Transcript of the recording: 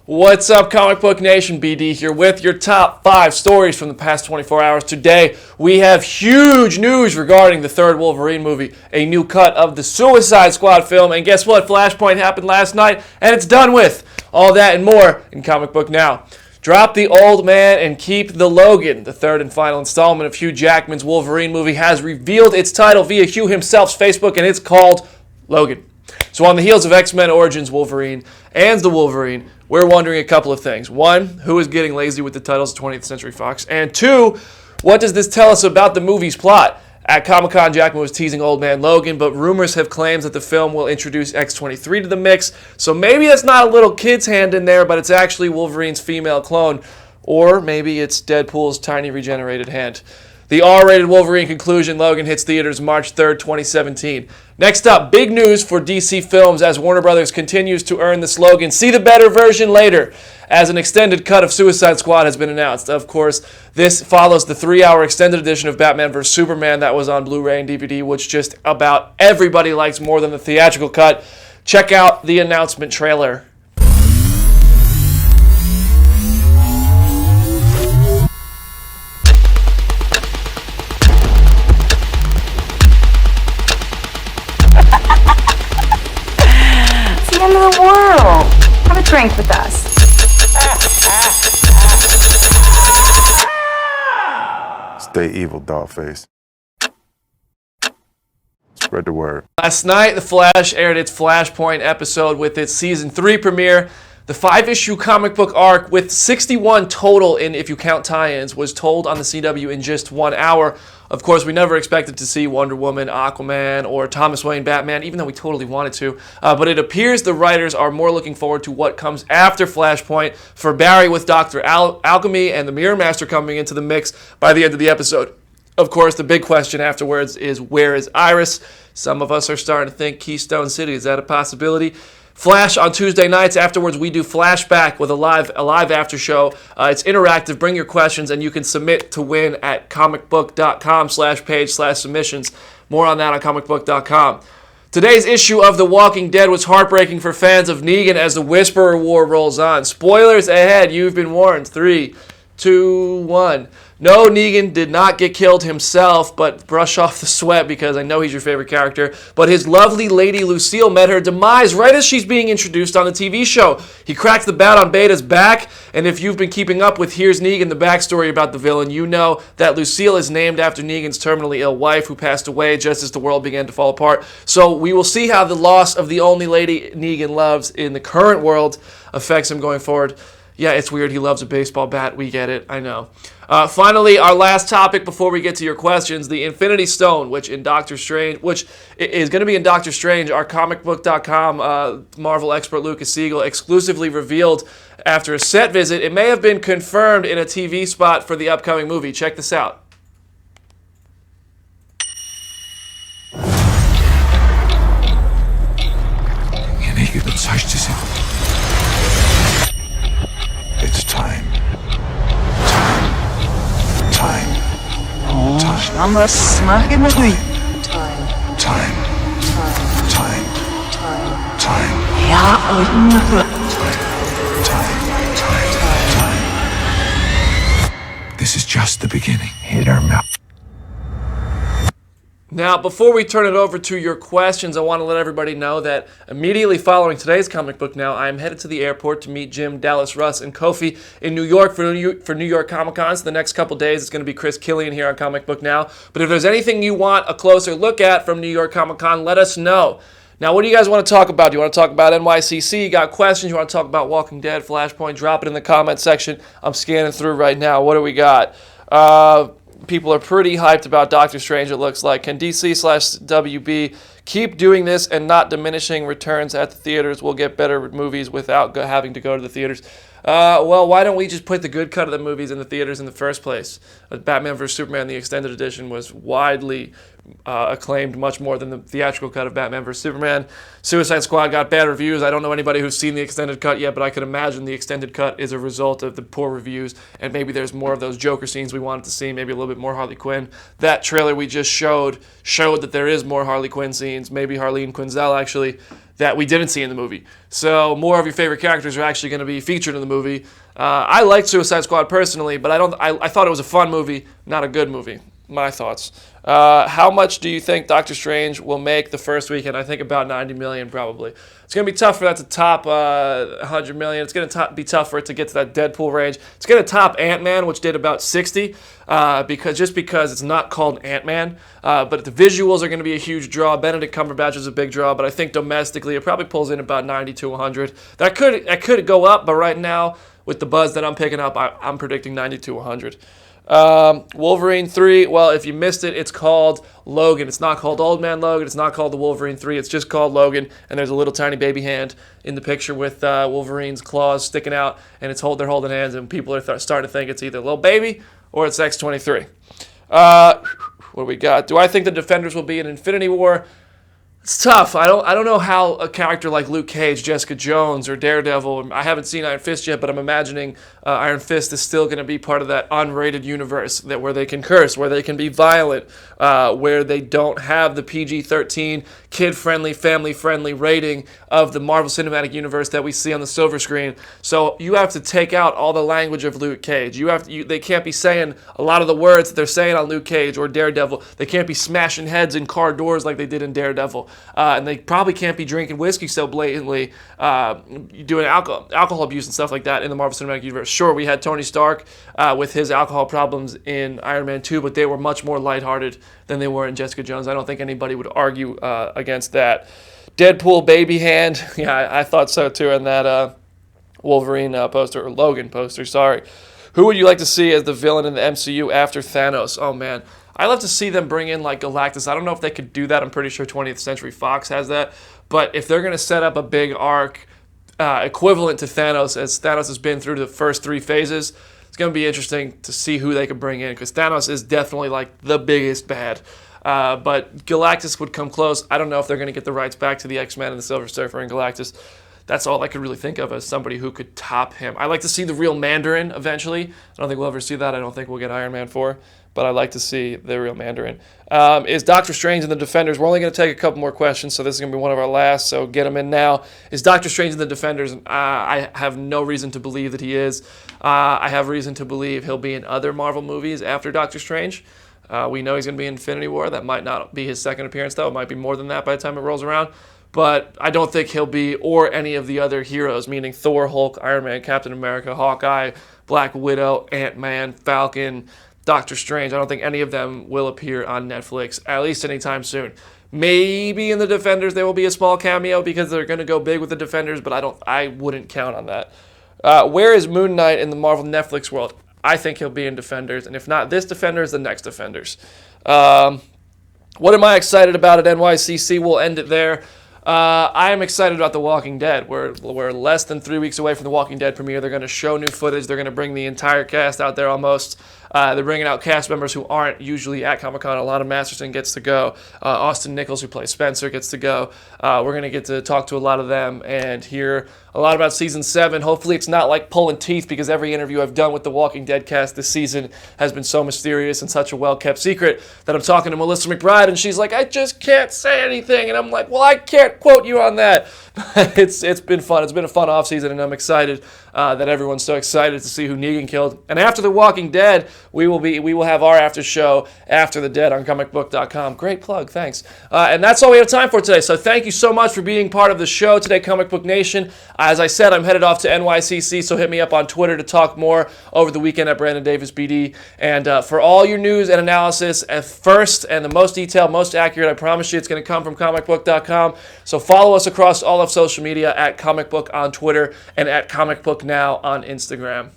What's up, Comic Book Nation? BD here with your top 5 stories from the past 24 hours. Today, we have huge news regarding the third Wolverine movie, a new cut of the Suicide Squad film, and guess what? Flashpoint happened last night, and it's done with. All that and more in Comic Book Now. Drop the old man and keep the Logan. The third and final installment of Hugh Jackman's Wolverine movie has revealed its title via Hugh himself's Facebook, and it's called Logan. So on the heels of X-Men Origins Wolverine and The Wolverine, we're wondering a couple of things. One, who is getting lazy with the titles of 20th Century Fox? And two, what does this tell us about the movie's plot? At Comic-Con, Jackman was teasing Old Man Logan, but rumors have claims that the film will introduce X-23 to the mix, so maybe it's not a little kid's hand in there, but it's actually Wolverine's female clone, or maybe it's Deadpool's tiny regenerated hand. The R-rated Wolverine conclusion, Logan, hits theaters March 3rd, 2017. Next up, big news for DC Films as Warner Brothers continues to earn the slogan, "See the better version later," as an extended cut of Suicide Squad has been announced. Of course, this follows the 3-hour extended edition of Batman vs. Superman that was on Blu-ray and DVD, which just about everybody likes more than the theatrical cut. Check out the announcement trailer. End of the world. Have a drink with us. Stay evil, Dollface. Spread the word. Last night, The Flash aired its Flashpoint episode with its Season 3 premiere. The 5-issue comic book arc, with 61 total in if you count tie-ins, was told on the CW in just 1 hour. Of course, we never expected to see Wonder Woman, Aquaman, or Thomas Wayne Batman, even though we totally wanted to. But it appears the writers are more looking forward to what comes after Flashpoint for Barry, with Dr. Alchemy and the Mirror Master coming into the mix by the end of the episode. Of course, the big question afterwards is, where is Iris? Some of us are starting to think Keystone City. Is that a possibility? Flash on Tuesday nights. Afterwards, we do Flashback with a live after show. It's interactive. Bring your questions, and you can submit to win at comicbook.com/page/submissions. More on that on comicbook.com. Today's issue of The Walking Dead was heartbreaking for fans of Negan as the Whisperer War rolls on. Spoilers ahead. You've been warned. 3, 2, 1. No, Negan did not get killed himself, but brush off the sweat because I know he's your favorite character. But his lovely lady Lucille met her demise right as she's being introduced on the TV show. He cracks the bat on Beta's back, and if you've been keeping up with Here's Negan, the backstory about the villain, you know that Lucille is named after Negan's terminally ill wife who passed away just as the world began to fall apart. So we will see how the loss of the only lady Negan loves in the current world affects him going forward. Yeah, it's weird. He loves a baseball bat. We get it. I know. Finally, our last topic before we get to your questions, the Infinity Stone, which is going to be in Doctor Strange. Our ComicBook.com Marvel expert Lucas Siegel exclusively revealed after a set visit. It may have been confirmed in a TV spot for the upcoming movie. Check this out. It's time. I'm smacking with me. Time. Yeah. This is just the beginning. Hit our mouth. Now, before we turn it over to your questions, I want to let everybody know that immediately following today's Comic Book Now, I am headed to the airport to meet Jim, Dallas, Russ, and Kofi in New York for New York Comic-Con. So the next couple days, it's going to be Chris Killian here on Comic Book Now. But if there's anything you want a closer look at from New York Comic-Con, let us know. Now, what do you guys want to talk about? Do you want to talk about NYCC? You got questions? You want to talk about Walking Dead, Flashpoint? Drop it in the comment section. I'm scanning through right now. What do we got? People are pretty hyped about Doctor Strange, it looks like. Can DC/WB keep doing this and not diminishing returns at the theaters? We'll get better movies without having to go to the theaters. Well, why don't we just put the good cut of the movies in the theaters in the first place? Batman vs. Superman, the extended edition, was widely acclaimed, much more than the theatrical cut of Batman vs. Superman. Suicide Squad got bad reviews. I don't know anybody who's seen the extended cut yet, but I could imagine the extended cut is a result of the poor reviews, and maybe there's more of those Joker scenes we wanted to see, maybe a little bit more Harley Quinn. That trailer we just showed that there is more Harley Quinn scenes, maybe Harleen Quinzel actually. that we didn't see in the movie. So more of your favorite characters are actually going to be featured in the movie. I liked Suicide Squad personally, but I thought it was a fun movie, not a good movie. My thoughts. How much do you think Doctor Strange will make the first weekend? I think about 90 million probably. It's going to be tough for that to top 100 million. It's going to be tough for it to get to that Deadpool range. It's going to top Ant-Man, which did about 60, because it's not called Ant-Man. But the visuals are going to be a huge draw. Benedict Cumberbatch is a big draw, but I think domestically it probably pulls in about 90 to 100. That could go up, but right now with the buzz that I'm picking up, I'm predicting 90 to 100. Wolverine 3, well, if you missed it, it's called Logan. It's not called Old Man Logan. It's not called the Wolverine 3. It's just called Logan, and there's a little tiny baby hand in the picture with Wolverine's claws sticking out, and they're holding hands, and people are starting to think it's either little baby or it's X-23. What do we got? Do I think the Defenders will be in Infinity War? It's tough. I don't know how a character like Luke Cage, Jessica Jones, or Daredevil, I haven't seen Iron Fist yet, but I'm imagining Iron Fist is still going to be part of that unrated universe where they can curse, where they can be violent, where they don't have the PG-13, kid-friendly, family-friendly rating of the Marvel Cinematic Universe that we see on the silver screen. So you have to take out all the language of Luke Cage. They can't be saying a lot of the words that they're saying on Luke Cage or Daredevil. They can't be smashing heads in car doors like they did in Daredevil. And they probably can't be drinking whiskey so blatantly, doing alcohol abuse and stuff like that in the Marvel Cinematic Universe. Sure, we had Tony Stark with his alcohol problems in Iron Man 2, but they were much more lighthearted than they were in Jessica Jones. I don't think anybody would argue against that. Deadpool baby hand, yeah, I thought so too in that Wolverine poster, or Logan poster, sorry. Who would you like to see as the villain in the MCU after Thanos? Oh man, I'd love to see them bring in like Galactus. I don't know if they could do that. I'm pretty sure 20th Century Fox has that. But if they're going to set up a big arc equivalent to Thanos, as Thanos has been through the first 3 phases, it's going to be interesting to see who they can bring in, because Thanos is definitely like the biggest bad. But Galactus would come close. I don't know if they're going to get the rights back to the X-Men and the Silver Surfer and Galactus. That's all I could really think of as somebody who could top him. I'd like to see the real Mandarin eventually. I don't think we'll ever see that. I don't think we'll get Iron Man 4, but I'd like to see the real Mandarin. Is Doctor Strange in the Defenders? We're only going to take a couple more questions, so this is going to be one of our last, so get them in now. Is Doctor Strange in the Defenders? I have no reason to believe that he is. I have reason to believe he'll be in other Marvel movies after Doctor Strange. We know he's going to be in Infinity War. That might not be his second appearance, though. It might be more than that by the time it rolls around. But I don't think he'll be, or any of the other heroes, meaning Thor, Hulk, Iron Man, Captain America, Hawkeye, Black Widow, Ant-Man, Falcon, Doctor Strange. I don't think any of them will appear on Netflix, at least anytime soon. Maybe in the Defenders there will be a small cameo because they're going to go big with the Defenders, but I wouldn't count on that. Where is Moon Knight in the Marvel Netflix world? I think he'll be in Defenders, and if not this Defenders, the next Defenders. What am I excited about at NYCC? We'll end it there. I am excited about The Walking Dead. We're less than 3 weeks away from The Walking Dead premiere. They're going to show new footage. They're going to bring the entire cast out there almost. They're bringing out cast members who aren't usually at Comic-Con. Alana Masterson gets to go. Austin Nichols, who plays Spencer, gets to go. We're going to get to talk to a lot of them and hear a lot about Season 7. Hopefully it's not like pulling teeth, because every interview I've done with the Walking Dead cast this season has been so mysterious and such a well-kept secret that I'm talking to Melissa McBride, and she's like, I just can't say anything. And I'm like, well, I can't quote you on that. It's been fun. It's been a fun offseason, and I'm excited that everyone's so excited to see who Negan killed. And after The Walking Dead, we will have our after show After the Dead on Comicbook.com. Great plug, thanks. And that's all we have time for today. So thank you so much for being part of the show today, Comic Book Nation. As I said, I'm headed off to NYCC, so hit me up on Twitter to talk more over the weekend at Brandon Davis BD. And for all your news and analysis, at first and the most detailed, most accurate, I promise you it's going to come from Comicbook.com. So follow us across all of social media at Comic Book on Twitter and at Comic Book Now on Instagram.